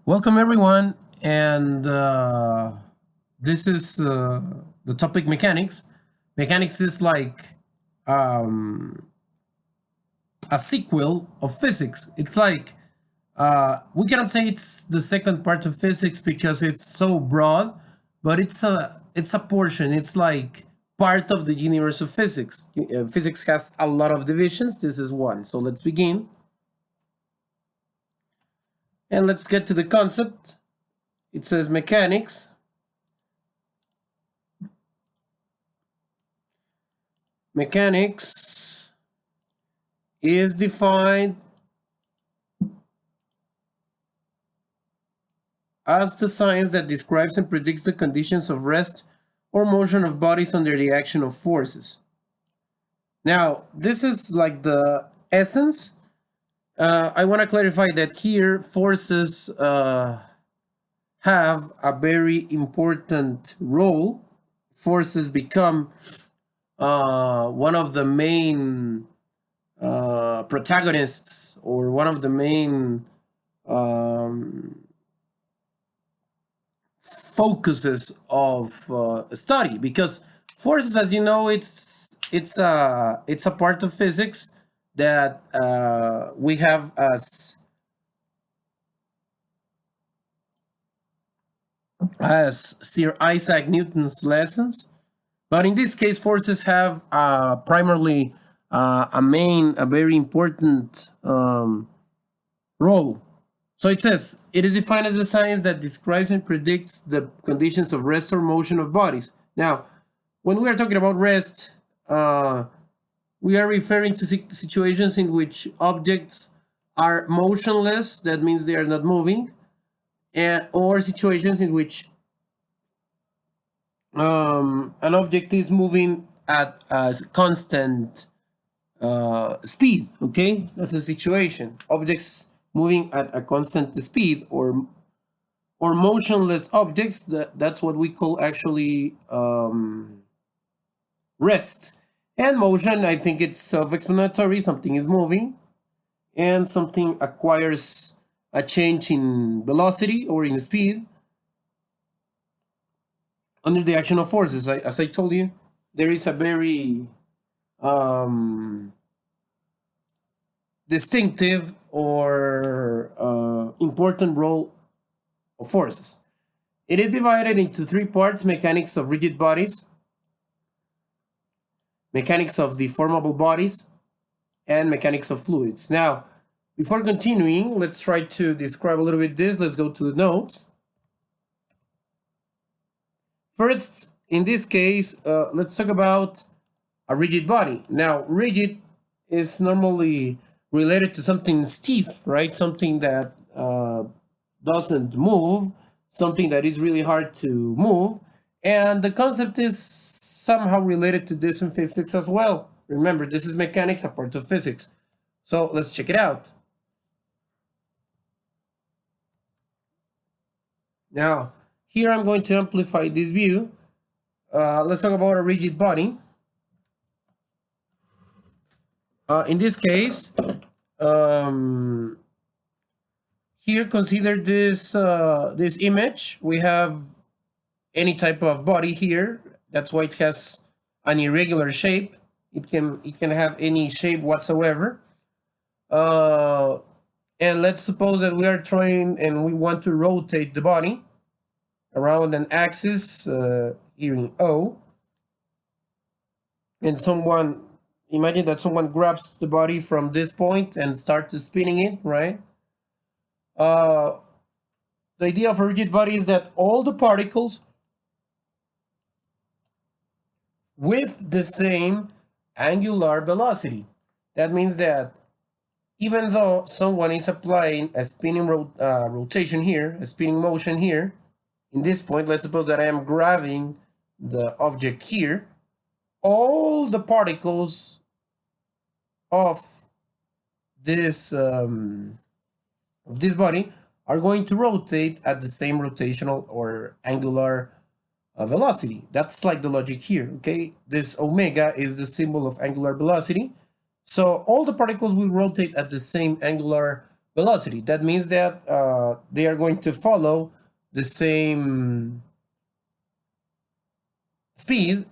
Welcome everyone, and this is the topic mechanics. Mechanics is like um, a sequel of physics. It's like we cannot say it's the second part of physics because it's so broad, but it's a portion. It's like part of the universe of physics. Physics has a lot of divisions. This is one. So let's begin and let's get to the concept. It says mechanics. Mechanics is defined as the science that describes and predicts the conditions of rest or motion of bodies under the action of forces. Now, this is like the essence. I want to clarify that here forces have a very important role. Forces become one of the main protagonists or one of the main focuses of study, because forces, as you know, it's a part of physics that we have as Sir Isaac Newton's lessons. But in this case, forces have primarily a very important role. So it says, it is defined as a science that describes and predicts the conditions of rest or motion of bodies. Now, when we are talking about rest, we are referring to situations in which objects are motionless, that means they are not moving, or situations in which an object is moving at a constant speed. Okay, that's a situation. Objects moving at a constant speed, or motionless objects. That's what we call actually rest. And motion, I think it's self-explanatory. Something is moving, and something acquires a change in velocity or in speed under the action of forces. As I told you, there is a very distinctive or important role of forces. It is divided into three parts: mechanics of rigid bodies, mechanics of deformable bodies, and mechanics of fluids. Now, before continuing, let's try to describe a little bit this. Let's go to the notes. First, in this case, let's talk about a rigid body. Now, rigid is normally related to something stiff, right? Something that doesn't move, something that is really hard to move. And the concept is somehow related to this in physics as well. Remember, this is mechanics, a part of physics. So let's check it out. Now, here I'm going to amplify this view. Let's talk about a rigid body. In this case, here consider this image. We have any type of body here. That's why it has an irregular shape. It can have any shape whatsoever. And let's suppose that we are trying and we want to rotate the body around an axis here in O. And imagine that someone grabs the body from this point and starts spinning it, right? The idea of a rigid body is that all the particles with the same angular velocity. That means that even though someone is applying a spinning rotation here, a spinning motion here, in this point, let's suppose that I am grabbing the object here, all the particles of this body are going to rotate at the same rotational or angular velocity. That's like the logic here, okay? This omega is the symbol of angular velocity. So all the particles will rotate at the same angular velocity. That means that they are going to follow the same speed,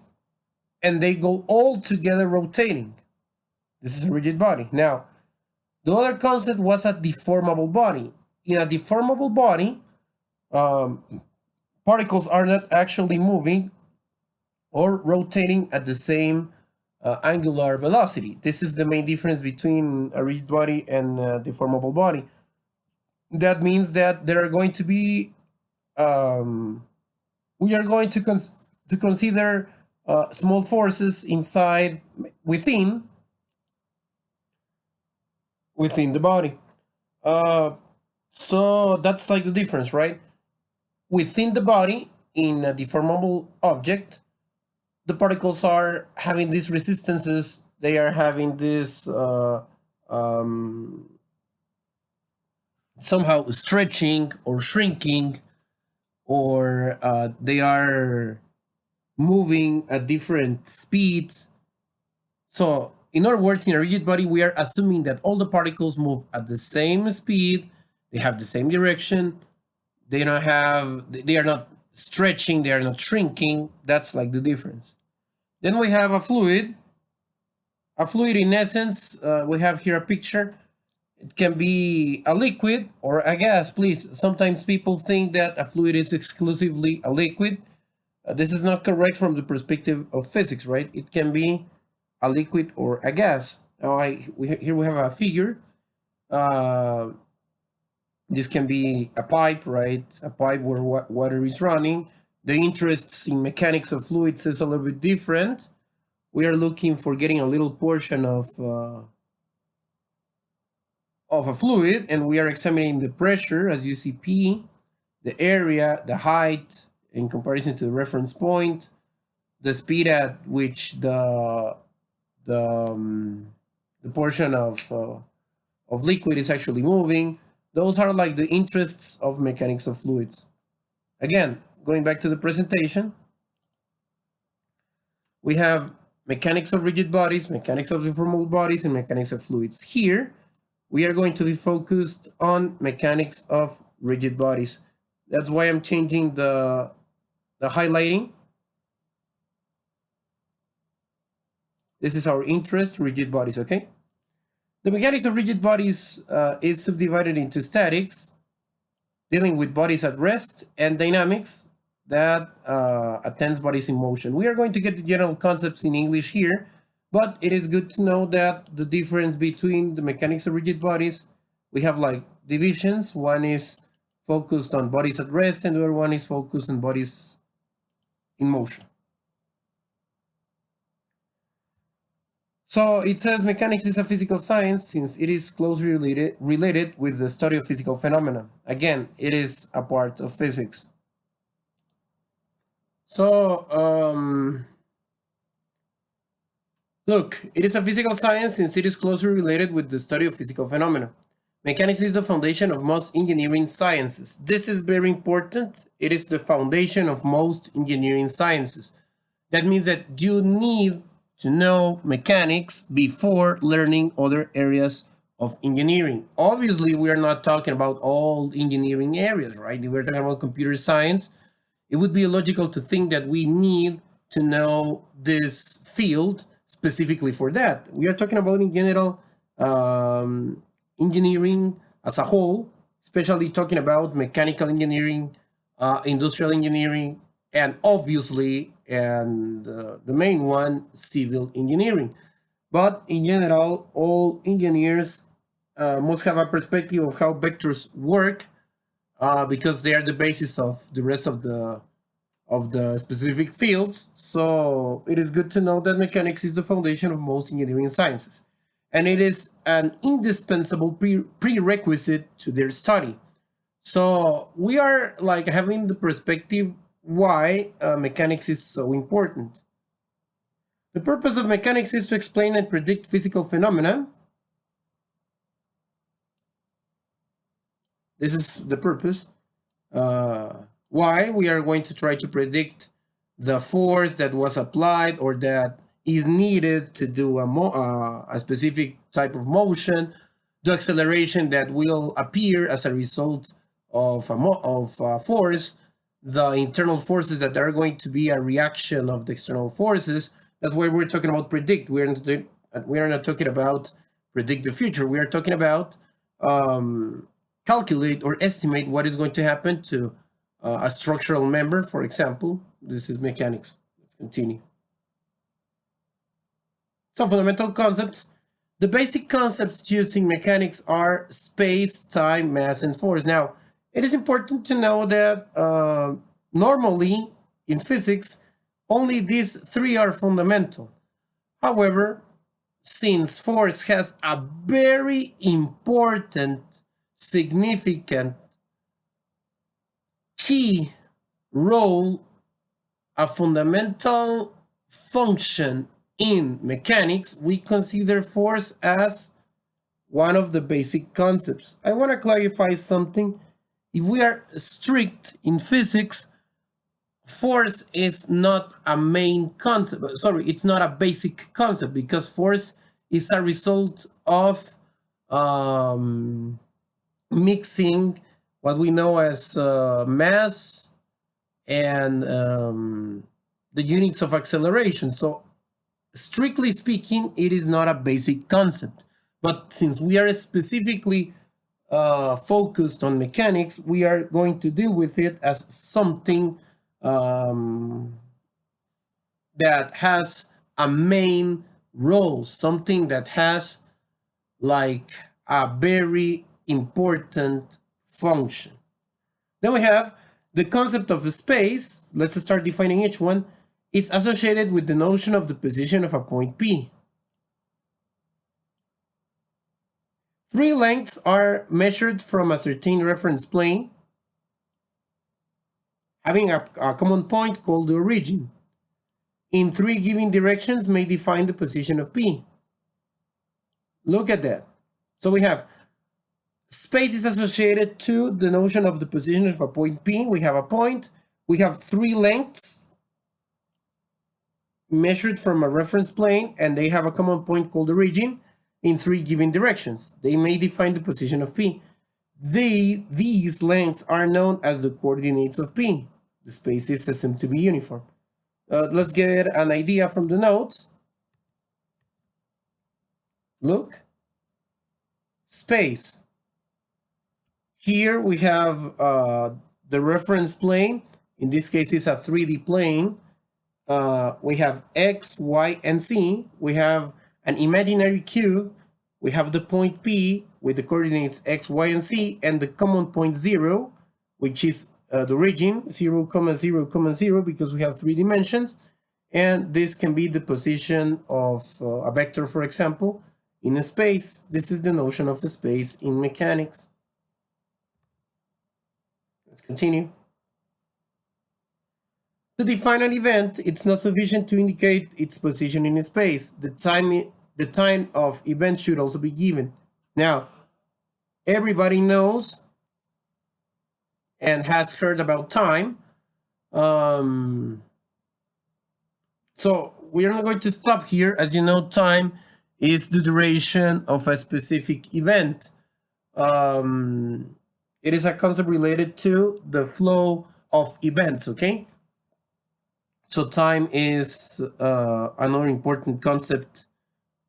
and they go all together rotating. This is a rigid body. Now, the other concept was a deformable body. In a deformable body, um, particles are not actually moving or rotating at the same angular velocity. This is the main difference between a rigid body and a deformable body. That means that there are going to be, we are going to consider small forces inside, within the body. So that's like the difference, right? Within the body, in a deformable object, the particles are having these resistances. They are having this somehow stretching or shrinking, or they are moving at different speeds. So, in other words, in a rigid body, we are assuming that all the particles move at the same speed, they have the same direction, they are not stretching, they are not shrinking. That's like the difference. Then we have a fluid. A fluid, in essence, we have here a picture. It can be a liquid or a gas, please. Sometimes people think that a fluid is exclusively a liquid. This is not correct from the perspective of physics, right? It can be a liquid or a gas. Now, here we have a figure. This can be a pipe, right? A pipe where water is running. The interests in mechanics of fluids is a little bit different. We are looking for getting a little portion of a fluid, and we are examining the pressure, as you see, P, the area, the height in comparison to the reference point, the speed at which the portion of liquid is actually moving. Those are like the interests of mechanics of fluids. Again, going back to the presentation, we have mechanics of rigid bodies, mechanics of deformable bodies, and mechanics of fluids. Here, we are going to be focused on mechanics of rigid bodies. That's why I'm changing the highlighting. This is our interest, rigid bodies, okay? The mechanics of rigid bodies is subdivided into statics, dealing with bodies at rest, and dynamics, that attends bodies in motion. We are going to get the general concepts in English here, but it is good to know that the difference between the mechanics of rigid bodies, we have like divisions. One is focused on bodies at rest, and the other one is focused on bodies in motion. So it says mechanics is a physical science since it is closely related with the study of physical phenomena. Again, it is a part of physics. So, look, it is a physical science since it is closely related with the study of physical phenomena. Mechanics is the foundation of most engineering sciences. This is very important. It is the foundation of most engineering sciences. That means that you need to know mechanics before learning other areas of engineering. Obviously, we are not talking about all engineering areas, right? We're talking about computer science. It would be illogical to think that we need to know this field specifically for that. We are talking about in general engineering as a whole, especially talking about mechanical engineering, industrial engineering, and obviously, and the main one, civil engineering. But in general, all engineers must have a perspective of how vectors work, because they are the basis of the rest of the specific fields. So it is good to know that mechanics is the foundation of most engineering sciences, and it is an indispensable prerequisite to their study. So we are like having the perspective why mechanics is so important. The purpose of mechanics is to explain and predict physical phenomena. This is the purpose. Why we are going to try to predict the force that was applied or that is needed to do a specific type of motion. the acceleration that will appear as a result of a force, the internal forces that are going to be a reaction of the external forces. That's why we're talking about predict. We are not talking about predict the future. We are talking about calculate or estimate what is going to happen to a structural member, for example. This is mechanics. Let's continue. So fundamental concepts. The basic concepts used in mechanics are space, time, mass, and force. Now, it is important to know that normally in physics, only these three are fundamental. However, since force has a very important, significant, key role, a fundamental function in mechanics, we consider force as one of the basic concepts. I want to clarify something. If we are strict in physics, force is not a main concept. Sorry, it's not a basic concept, because force is a result of mixing what we know as mass and the units of acceleration. So strictly speaking, it is not a basic concept. But since we are specifically focused on mechanics, we are going to deal with it as something that has a main role, something that has like a very important function. Then we have the concept of space. Let's start defining each one. Is associated with the notion of the position of a point P. Three lengths are measured from a certain reference plane, having a common point called the origin. In three given directions may define the position of P. Look at that. So we have space is associated to the notion of the position of a point P. We have a point. We have three lengths measured from a reference plane, and they have a common point called origin in three given directions. They may define the position of P. These lengths are known as the coordinates of P. The space is assumed to be uniform. Let's get an idea from the notes. Look. Space. Here we have the reference plane. In this case, it's a 3D plane. We have X, Y, and Z. We have an imaginary cube. We have the point P with the coordinates X, Y, and Z, and the common point 0, which is the origin, 0, 0, 0, because we have three dimensions. And this can be the position of a vector, for example, in a space. This is the notion of a space in mechanics. Let's continue. To define an event, it's not sufficient to indicate its position in space. The time of event should also be given. Now, everybody knows and has heard about time. So we are not going to stop here. As you know, time is the duration of a specific event. It is a concept related to the flow of events, okay? So time is another important concept,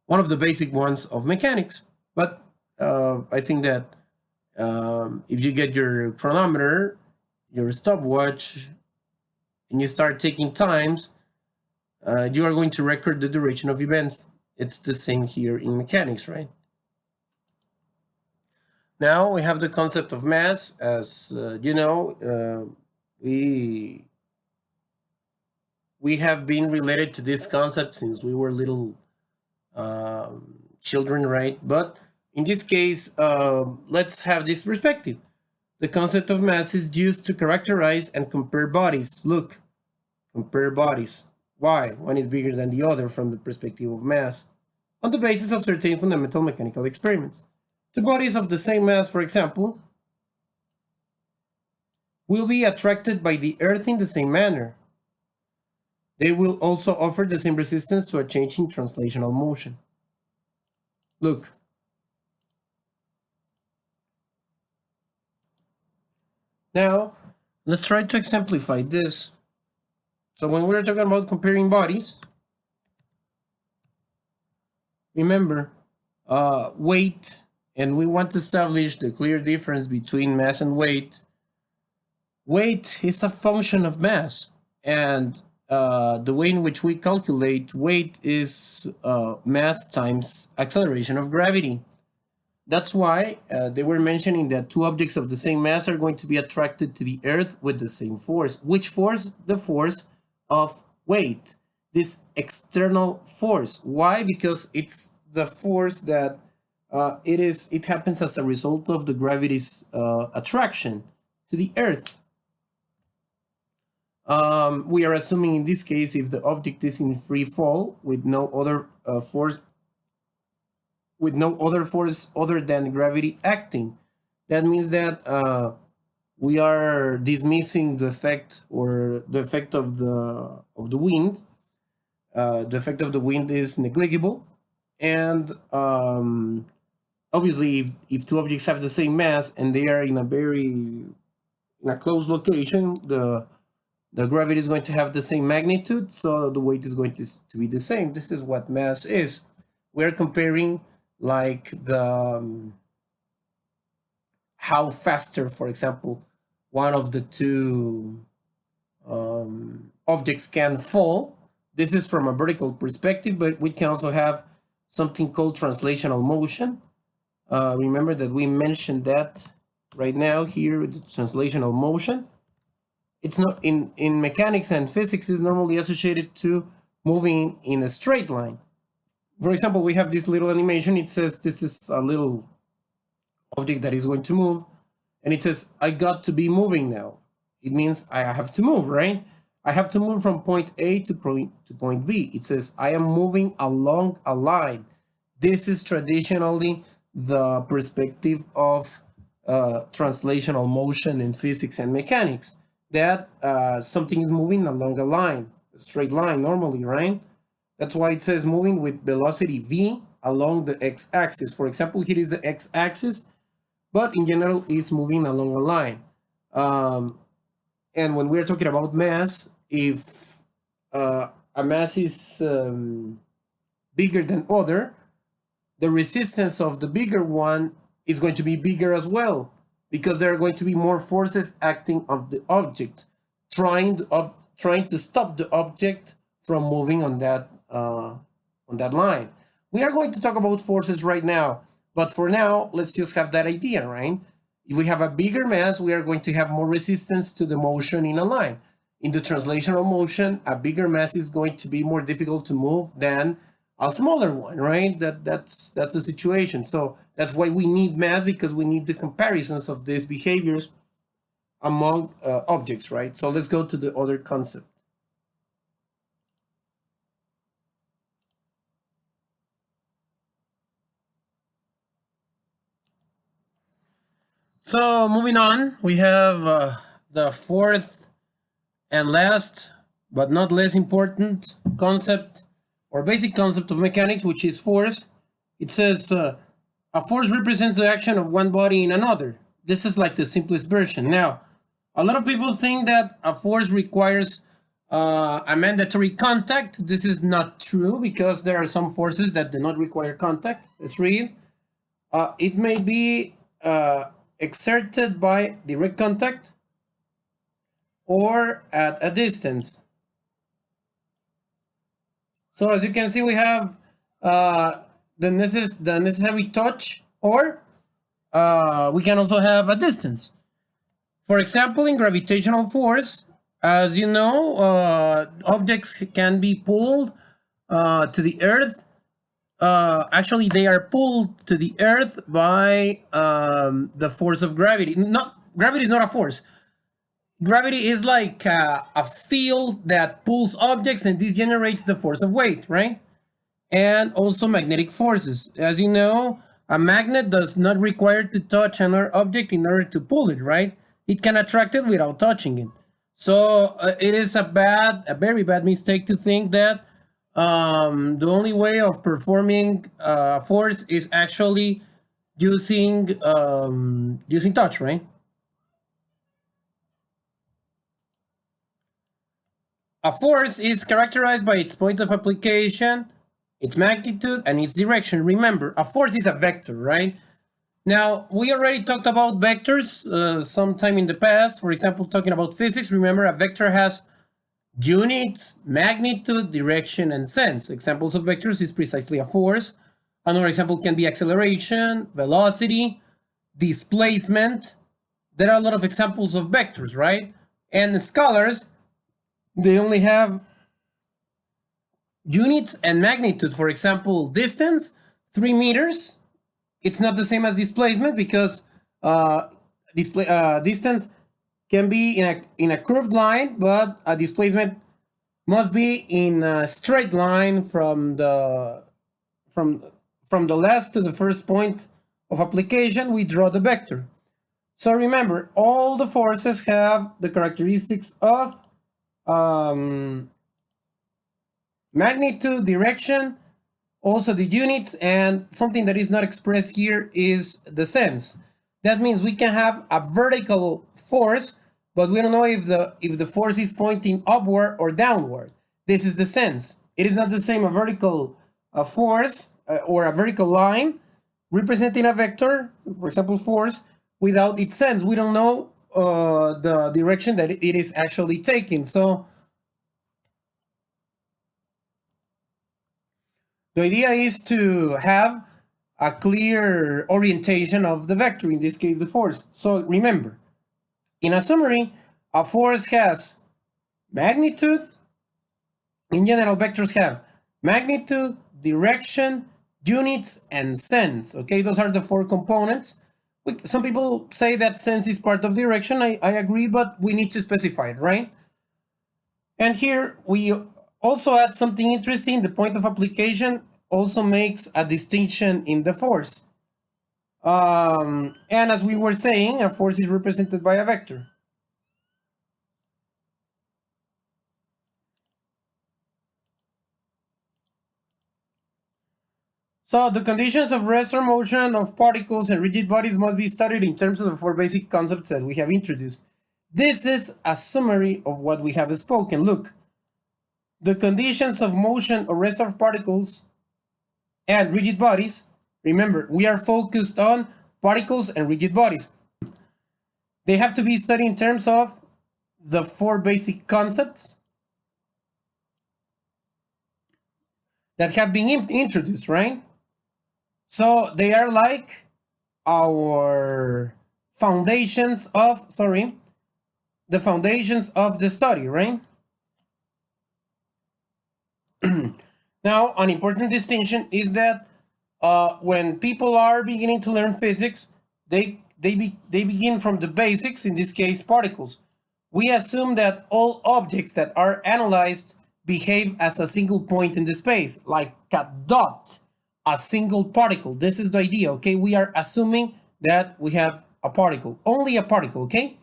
one of the basic ones of mechanics. But I think that if you get your chronometer, your stopwatch, and you start taking times, you are going to record the duration of events. It's the same here in mechanics, right? Now we have the concept of mass. As you know, we have been related to this concept since we were little children, right? But in this case, let's have this perspective. The concept of mass is used to characterize and compare bodies. Look, compare bodies. Why? One is bigger than the other from the perspective of mass, on the basis of certain fundamental mechanical experiments. Two bodies of the same mass, for example, will be attracted by the Earth in the same manner. They will also offer the same resistance to a change in translational motion. Look, Now, let's try to exemplify this. So when we're talking about comparing bodies, remember, weight, and we want to establish the clear difference between mass and weight. Weight is a function of mass, and the way in which we calculate weight is mass times acceleration of gravity. That's why they were mentioning that two objects of the same mass are going to be attracted to the Earth with the same force. Which force? The force of weight. This external force. Why? Because it's the force that it happens as a result of the gravity's attraction to the Earth. We are assuming in this case if the object is in free fall with no other force other than gravity acting. That means that we are dismissing the effect of the wind. The effect of the wind is negligible, and obviously, if two objects have the same mass and they are in a close location, the gravity is going to have the same magnitude, so the weight is going to be the same. This is what mass is. We're comparing like how faster, for example, one of the two objects can fall. This is from a vertical perspective, but we can also have something called translational motion. Remember that we mentioned that right now here with the translational motion. It's not in mechanics and physics is normally associated to moving in a straight line. For example, we have this little animation. It says this is a little object that is going to move, and it says I got to be moving now. It means I have to move, right? I have to move from point A to point B. It says I am moving along a line. This is traditionally the perspective of translational motion in physics and mechanics, that something is moving along a line, a straight line normally, right? That's why it says moving with velocity v along the x-axis. For example, here is the x-axis, but in general, it's moving along a line. And when we're talking about mass, if a mass is bigger than other, the resistance of the bigger one is going to be bigger as well, because there are going to be more forces acting on the object, trying to stop the object from moving on that line. We are going to talk about forces right now, but for now, let's just have that idea, right? If we have a bigger mass, we are going to have more resistance to the motion in a line. In the translational motion, a bigger mass is going to be more difficult to move than a smaller one, right? That's the situation. So that's why we need mass, because we need the comparisons of these behaviors among objects, right? So let's go to the other concept. So moving on, we have the fourth and last, but not less important concept or basic concept of mechanics, which is force. It says a force represents the action of one body in another. This is like the simplest version. Now, a lot of people think that a force requires a mandatory contact. This is not true, because there are some forces that do not require contact. Let's read. It may be exerted by direct contact or at a distance. So as you can see, we have the necessary touch, or we can also have a distance. For example, in gravitational force, as you know, objects can be pulled to the Earth. Actually, they are pulled to the Earth by the force of gravity. Gravity is not a force. Gravity is like a field that pulls objects, and this generates the force of weight, right? And also magnetic forces. As you know, a magnet does not require to touch another object in order to pull it, right? It can attract it without touching it. So it is a very bad mistake to think that the only way of performing force is actually using touch, right? A force is characterized by its point of application, its magnitude, and its direction. Remember, a force is a vector, right? Now, we already talked about vectors sometime in the past. For example, talking about physics, remember a vector has units, magnitude, direction, and sense. Examples of vectors is precisely a force. Another example can be acceleration, velocity, displacement. There are a lot of examples of vectors, right? And scalars, they only have units and magnitude. For example, distance, 3 meters. It's not the same as displacement because distance can be in a curved line, but a displacement must be in a straight line from the last to the first point of application. We draw the vector. So remember, all the forces have the characteristics of magnitude, direction, also the units, and something that is not expressed here is the sense. That means we can have a vertical force, but we don't know if the force is pointing upward or downward. This is the sense. It is not the same a vertical force or a vertical line representing a vector, for example, force, without its sense. We don't know the direction that it is actually taking. So the idea is to have a clear orientation of the vector, in this case the force. So remember, in a summary, a force has magnitude. In general, vectors have magnitude, direction, units, and sense. Okay, those are the 4 components. Some people say that sense is part of direction. I agree, but we need to specify it, right? And here we also add something interesting. The point of application also makes a distinction in the force. And as we were saying, a force is represented by a vector. So the conditions of rest or motion of particles and rigid bodies must be studied in terms of the 4 basic concepts that we have introduced. This is a summary of what we have spoken. Look, the conditions of motion or rest of particles and rigid bodies. Remember, we are focused on particles and rigid bodies. They have to be studied in terms of the 4 basic concepts that have been introduced, right? So they are like our foundations of, the foundations of the study, right? Now, an important distinction is that when people are beginning to learn physics, they begin from the basics, in this case, particles. We assume that all objects that are analyzed behave as a single point in the space, like a dot, a single particle. This is the idea, okay? We are assuming that we have a particle, only a particle, okay?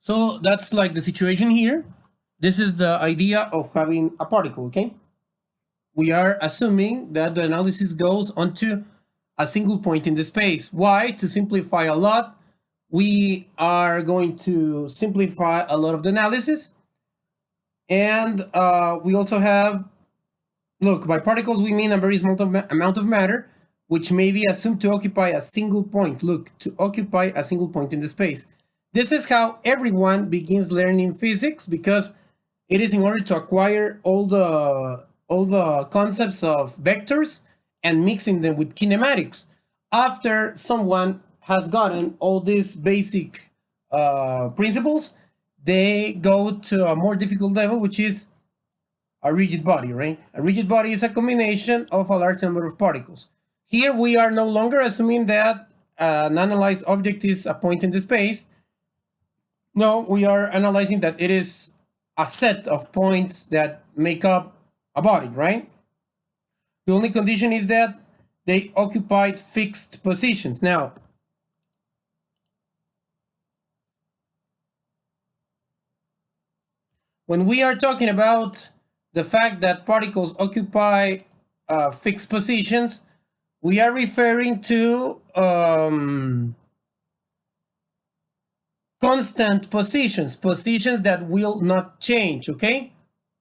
So that's like the situation here. This is the idea of having a particle, okay? We are assuming that the analysis goes onto a single point in the space. Why? To simplify a lot, we are going to simplify a lot of the analysis. And we also have, look, by particles we mean a very small amount of matter, which may be assumed to occupy a single point. Look, to occupy a single point in the space. This is how everyone begins learning physics, because it is in order to acquire all the concepts of vectors and mixing them with kinematics. After someone has gotten all these basic principles, they go to a more difficult level, which is a rigid body, right? A rigid body is a combination of a large number of particles. Here we are no longer assuming that an analyzed object is a point in the space. No, we are analyzing that it is a set of points that make up a body, right? The only condition is that they occupied fixed positions. Now, when we are talking about the fact that particles occupy fixed positions, we are referring to constant positions, positions that will not change, okay?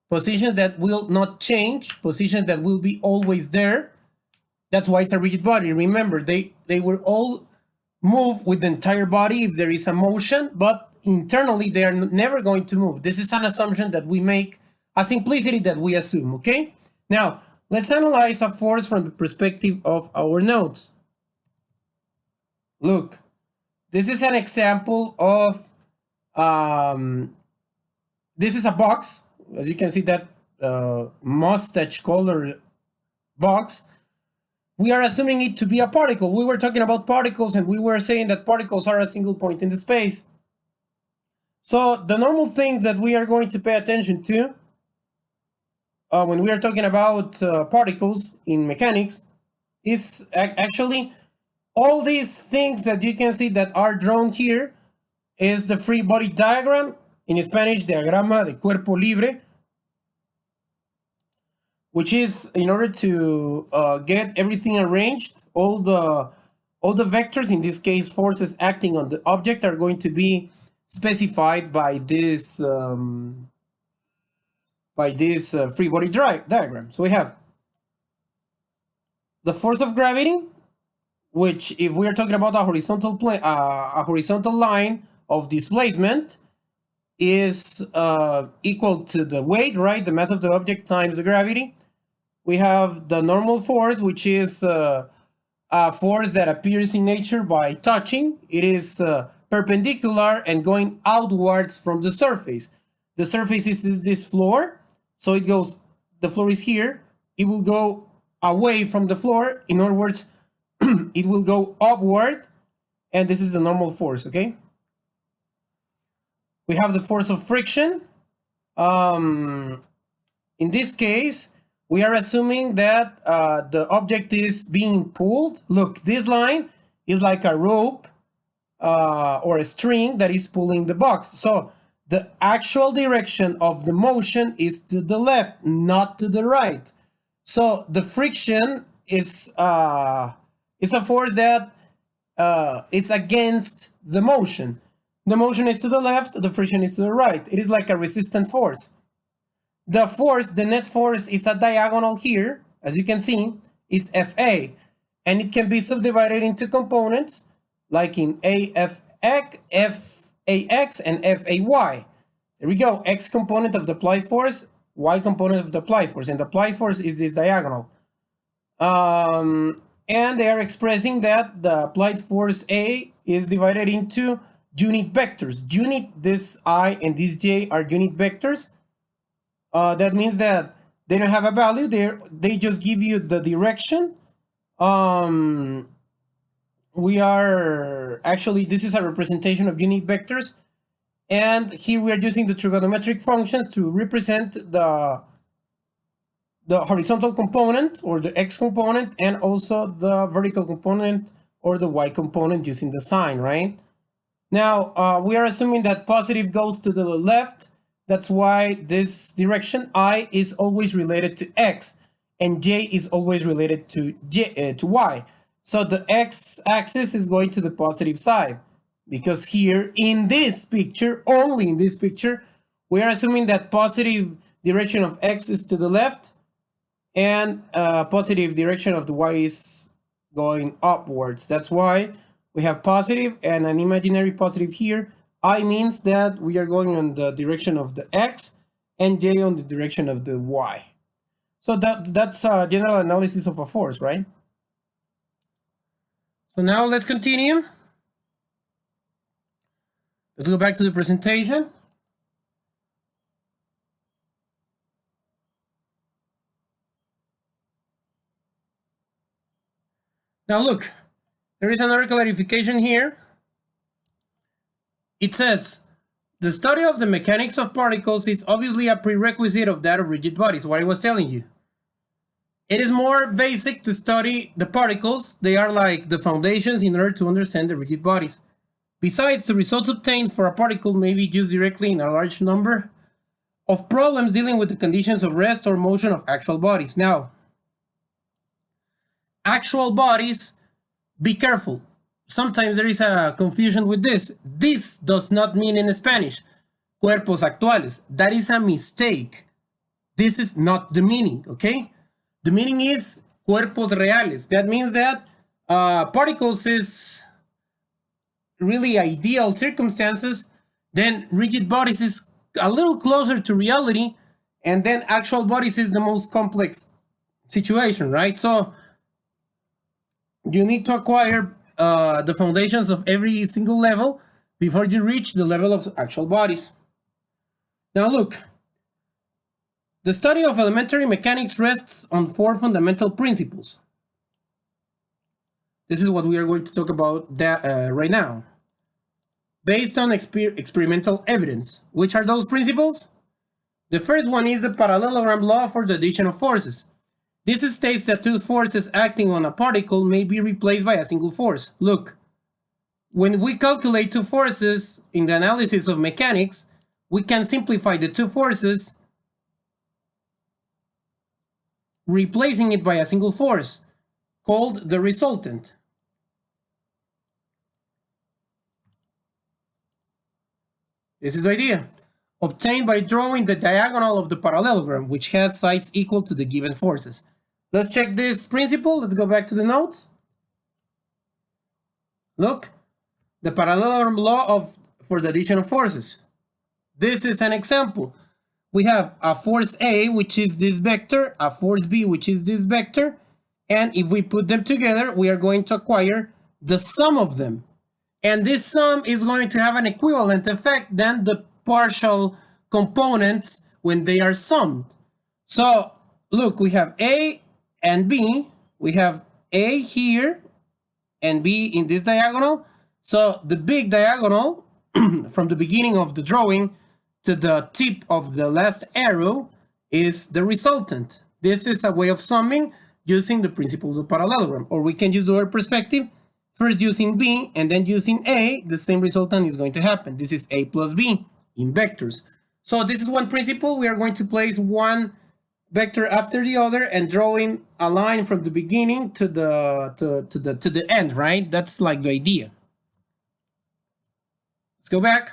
Positions that will not change, positions that will be always there. That's why it's a rigid body. Remember, they will all move with the entire body if there is a motion, but internally they are never going to move. This is an assumption that we make, a simplicity that we assume, okay? Now, let's analyze a force from the perspective of our nodes. Look, this is an example of, this is a box. As you can see, that mustache color box. We are assuming it to be a particle. We were talking about particles and we were saying that particles are a single point in the space. So the normal things that we are going to pay attention to when we are talking about particles in mechanics is actually all these things that you can see that are drawn here is the free body diagram, in Spanish, diagrama de cuerpo libre, which is in order to get everything arranged, all the vectors, in this case forces acting on the object, are going to be specified by this free body diagram. So we have the force of gravity, which, if we are talking about a horizontal plane, a horizontal line of displacement, is equal to the weight, right? The mass of the object times the gravity. We have the normal force, which is a force that appears in nature by touching. It is perpendicular and going outwards from the surface. The surface is this floor, so it goes, the floor is here, it will go away from the floor. In other words, it will go upward, and this is the normal force, okay? We have the force of friction. In this case, we are assuming that the object is being pulled. Look, this line is like a rope or a string that is pulling the box. So the actual direction of the motion is to the left, not to the right. So the friction is a force that is against the motion. The motion is to the left, the friction is to the right. It is like a resistant force. The force, the net force, is a diagonal here, as you can see, is Fa, and it can be subdivided into components, like in AFX, FAX, and FAY. There we go, X component of the applied force, Y component of the applied force, and the applied force is this diagonal. And they are expressing that the applied force A is divided into unit vectors. This I and this J are unit vectors. That means that they don't have a value. They just give you the direction. We are actually, this is a representation of unit vectors, and here we are using the trigonometric functions to represent the horizontal component, or the X component, and also the vertical component, or the Y component, using the sign, right? Now, we are assuming that positive goes to the left. That's why this direction, I, is always related to X, and J is always related to Y. So the X axis is going to the positive side, because here in this picture, only in this picture, we are assuming that positive direction of X is to the left, and positive direction of the Y is going upwards. That's why we have positive and an imaginary positive here. I means that we are going on the direction of the X, and J on the direction of the Y. So that's a general analysis of a force, right? So now let's continue. Let's go back to the presentation. Now look, there is another clarification here. It says, the study of the mechanics of particles is obviously a prerequisite of that of rigid bodies, what I was telling you. It is more basic to study the particles. They are like the foundations in order to understand the rigid bodies. Besides, the results obtained for a particle may be used directly in a large number of problems dealing with the conditions of rest or motion of actual bodies. Now, actual bodies, be careful. sometimes there is a confusion with this. This does not mean in Spanish cuerpos actuales. That is a mistake. This is not the meaning, okay? The meaning is cuerpos reales. That means that particles is really ideal circumstances, then rigid bodies is a little closer to reality, and then actual bodies is the most complex situation, right? So you need to acquire the foundations of every single level before you reach the level of actual bodies. Now look, the study of elementary mechanics rests on 4 fundamental principles. This is what we are going to talk about right now. Based on experimental evidence. Which are those principles? The first one is the parallelogram law for the addition of forces. This states that 2 forces acting on a particle may be replaced by a single force. Look, when we calculate 2 forces in the analysis of mechanics, we can simplify the 2 forces, replacing it by a single force, called the resultant. This is the idea. Obtained by drawing the diagonal of the parallelogram, which has sides equal to the given forces. Let's check this principle. Let's go back to the notes. Look, the parallelogram law for the addition of forces. This is an example. We have a force A, which is this vector, a force B, which is this vector, and if we put them together, we are going to acquire the sum of them. And this sum is going to have an equivalent effect than the partial components when they are summed. So look, we have A and B. We have A here and B in this diagonal. So the big diagonal from the beginning of the drawing to the tip of the last arrow is the resultant. This is a way of summing using the principles of parallelogram, or we can use the word perspective. First using B and then using A, the same resultant is going to happen. This is A plus B in vectors. So this is one principle. We are going to place one vector after the other and drawing a line from the beginning to the end, right? That's like the idea. Let's go back.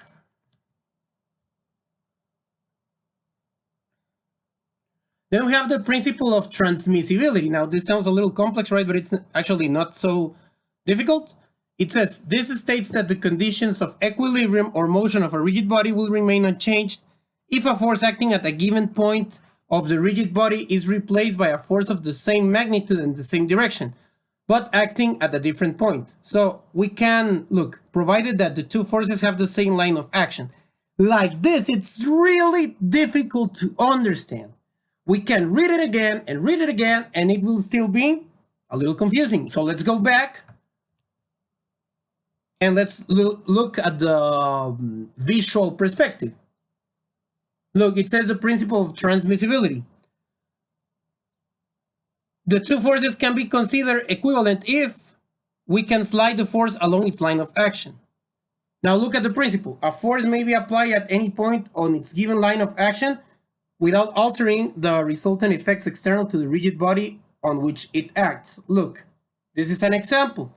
Then we have the principle of transmissibility. Now this sounds a little complex, right? But it's actually not so difficult. It says, this states that the conditions of equilibrium or motion of a rigid body will remain unchanged if a force acting at a given point of the rigid body is replaced by a force of the same magnitude and the same direction, but acting at a different point. So we can, look, provided that the 2 forces have the same line of action. Like this, it's really difficult to understand. We can read it again, and it will still be a little confusing. So let's go back. And let's look at the visual perspective. Look, it says the principle of transmissibility. The 2 forces can be considered equivalent if we can slide the force along its line of action. Now look at the principle. A force may be applied at any point on its given line of action without altering the resultant effects external to the rigid body on which it acts. Look, this is an example.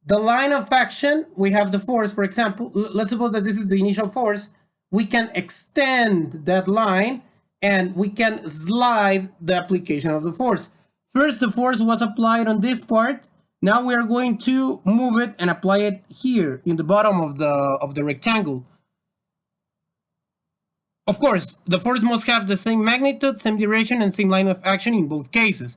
The line of action, we have the force, for example, let's suppose that this is the initial force. We can extend that line and we can slide the application of the force. First, the force was applied on this part. Now we are going to move it and apply it here in the bottom of the rectangle. Of course, the force must have the same magnitude, same direction, and same line of action in both cases.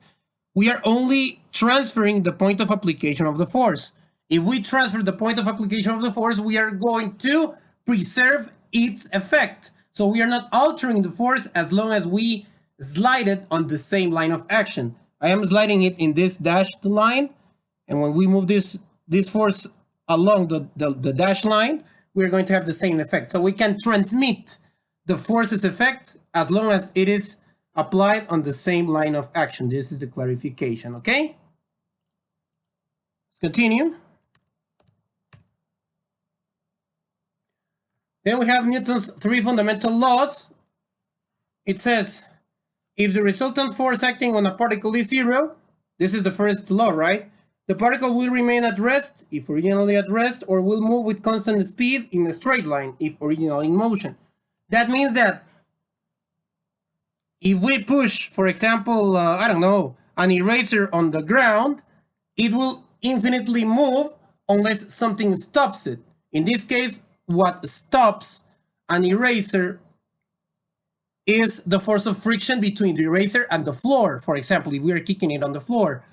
We are only transferring the point of application of the force. If we transfer the point of application of the force, we are going to preserve its effect. So we are not altering the force as long as we slide it on the same line of action. I am sliding it in this dashed line, and when we move this force along the dashed line, we're going to have the same effect. So we can transmit the force's effect as long as it is applied on the same line of action. This is the clarification, okay? Let's continue. Then we have Newton's 3 fundamental laws. It says, if the resultant force acting on a particle is 0, this is the first law, right? The particle will remain at rest if originally at rest, or will move with constant speed in a straight line if originally in motion. That means that if we push, for example, I don't know, an eraser on the ground, it will infinitely move unless something stops it. In this case, what stops an eraser is the force of friction between the eraser and the floor. For example, if we are kicking it on the floor.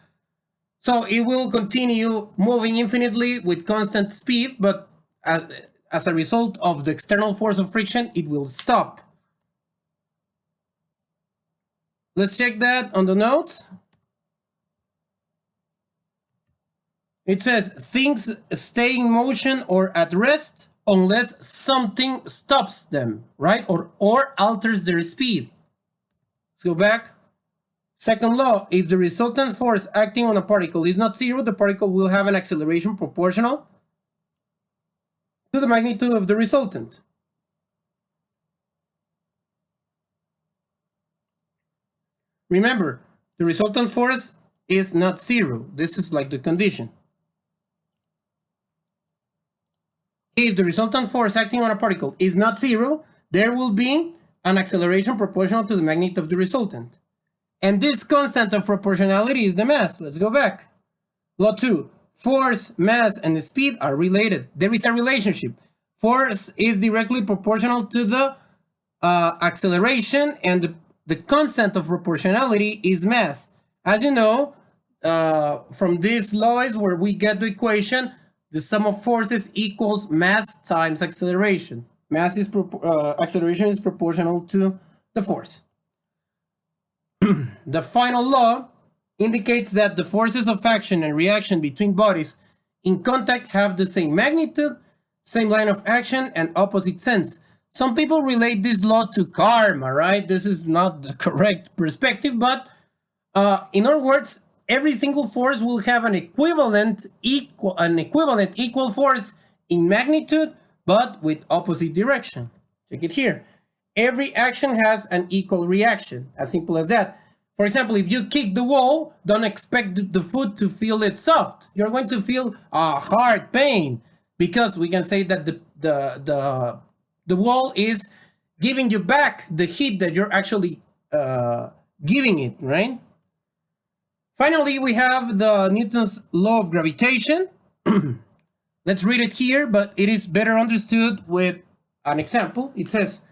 So it will continue moving infinitely with constant speed, but as a result of the external force of friction, it will stop. Let's check that on the notes. It says things stay in motion or at rest unless something stops them, right? Or alters their speed. Let's go back. Second law, if the resultant force acting on a particle is not zero, the particle will have an acceleration proportional to the magnitude of the resultant. Remember, the resultant force is not zero. This is like the condition. If the resultant force acting on a particle is not zero, there will be an acceleration proportional to the magnitude of the resultant. And this constant of proportionality is the mass. Let's go back. Law 2. Force, mass, and speed are related. There is a relationship. Force is directly proportional to the acceleration, and the constant of proportionality is mass. As you know, from this law is where we get the equation, the sum of forces equals mass times acceleration. Mass is acceleration is proportional to the force. The final law indicates that the forces of action and reaction between bodies in contact have the same magnitude, same line of action, and opposite sense. Some people relate this law to karma, right? This is not the correct perspective, but in other words, every single force will have an equivalent equal force in magnitude, but with opposite direction. Check it here. Every action has an equal reaction, as simple as that. For example, if you kick the wall, don't expect the foot to feel it soft. You're going to feel a hard pain, because we can say that the wall is giving you back the heat that you're actually giving it, right? Finally, we have the Newton's law of gravitation. Let's read it here, but it is better understood with an example. It says,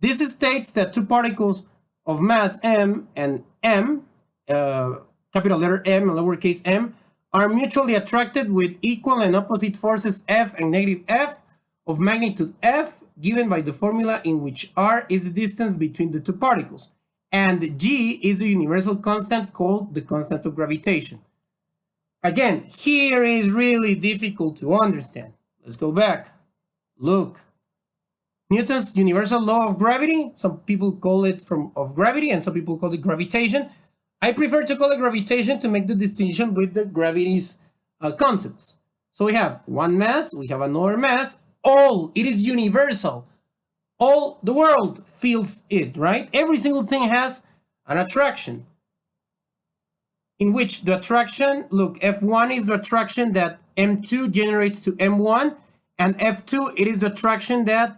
this states that two particles of mass m and m, capital letter M and lowercase m, are mutually attracted with equal and opposite forces F and negative F of magnitude F, given by the formula in which r is the distance between the two particles, and g is the universal constant called the constant of gravitation. Again, here is really difficult to understand. Let's go back. Look. Newton's universal law of gravity, some people call it of gravity and some people call it gravitation. I prefer to call it gravitation to make the distinction with the gravity's concepts. So we have one mass, we have another mass, it is universal. All the world feels it, right? Every single thing has an attraction. In which the attraction, look, F1 is the attraction that M2 generates to M1, and F2, it is the attraction that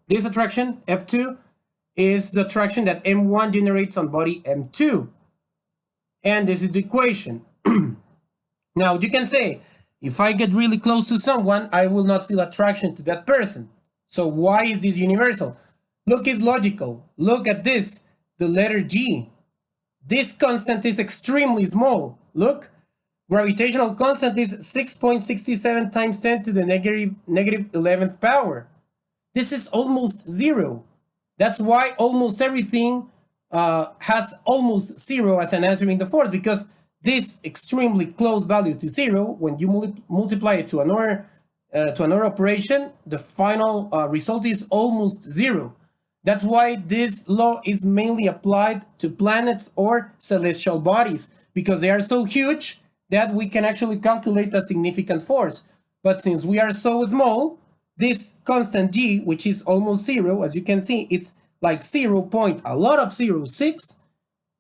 this attraction, F2, is the attraction that M1 generates on body M2. And this is the equation. Now, you can say, if I get really close to someone, I will not feel attraction to that person. So why is this universal? Look, it's logical. Look at this, the letter G. This constant is extremely small. Look, gravitational constant is 6.67 times 10 to the negative 11th power. This is almost zero. That's why almost everything has almost zero as an answer in the force, because this extremely close value to zero, when you multiply it to another operation, the final result is almost zero. That's why this law is mainly applied to planets or celestial bodies, because they are so huge that we can actually calculate a significant force. But since we are so small, this constant G, which is almost zero, as you can see, it's like 0. a lot of 0.6,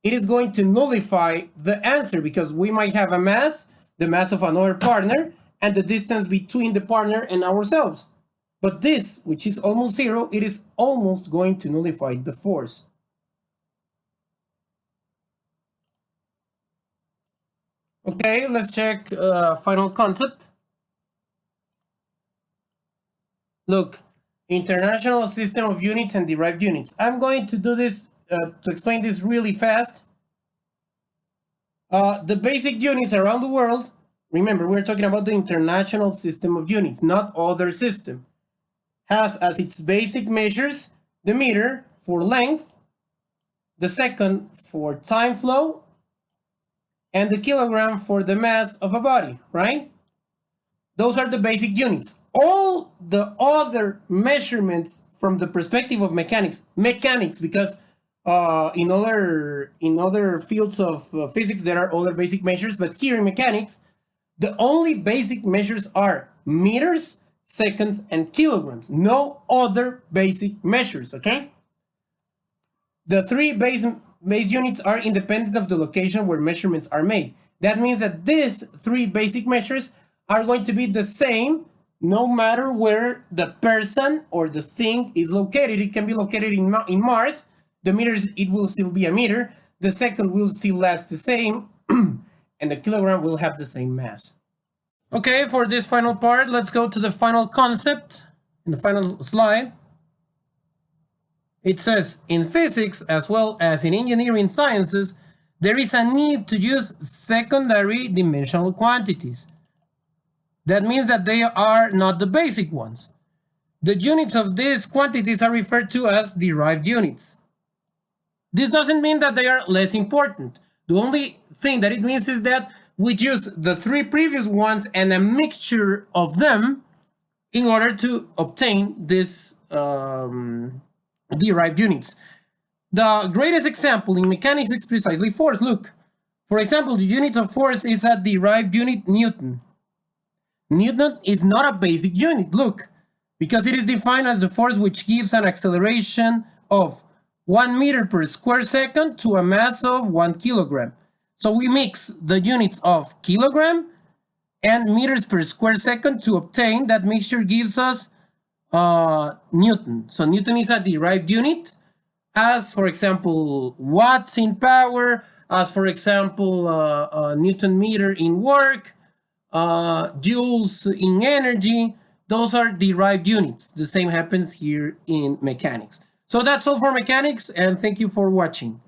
it is going to nullify the answer because we might have a mass, the mass of another partner, and the distance between the partner and ourselves. But this, which is almost zero, it is almost going to nullify the force. Okay, let's check final concept. Look, international system of units and derived units. I'm going to do this, to explain this really fast. The basic units around the world, remember, we're talking about the international system of units, not other system, has as its basic measures the meter for length, the second for time flow, and the kilogram for the mass of a body, right? Those are the basic units. All the other measurements from the perspective of mechanics, because in other fields of physics there are other basic measures, but here in mechanics, the only basic measures are meters, seconds, and kilograms. No other basic measures, okay? The three base units are independent of the location where measurements are made. That means that these three basic measures are going to be the same no matter where the person or the thing is located. It can be located in Mars. The meters, it will still be a meter. The second will still last the same. And the kilogram will have the same mass. Okay, for this final part, let's go to the final concept in the final slide. It says, in physics, as well as in engineering sciences, there is a need to use secondary dimensional quantities. That means that they are not the basic ones. The units of these quantities are referred to as derived units. This doesn't mean that they are less important. The only thing that it means is that we use the three previous ones and a mixture of them in order to obtain this derived units. The greatest example in mechanics is precisely force. Look, for example, the unit of force is a derived unit, Newton. Newton is not a basic unit, look, because it is defined as the force which gives an acceleration of 1 meter per square second to a mass of 1 kilogram. So we mix the units of kilogram and meters per square second to obtain that mixture gives us Newton. So Newton is a derived unit, as for example watts in power, as for example Newton meter in work, joules in energy. Those are derived units. The same happens here in mechanics. So that's all for mechanics, and thank you for watching.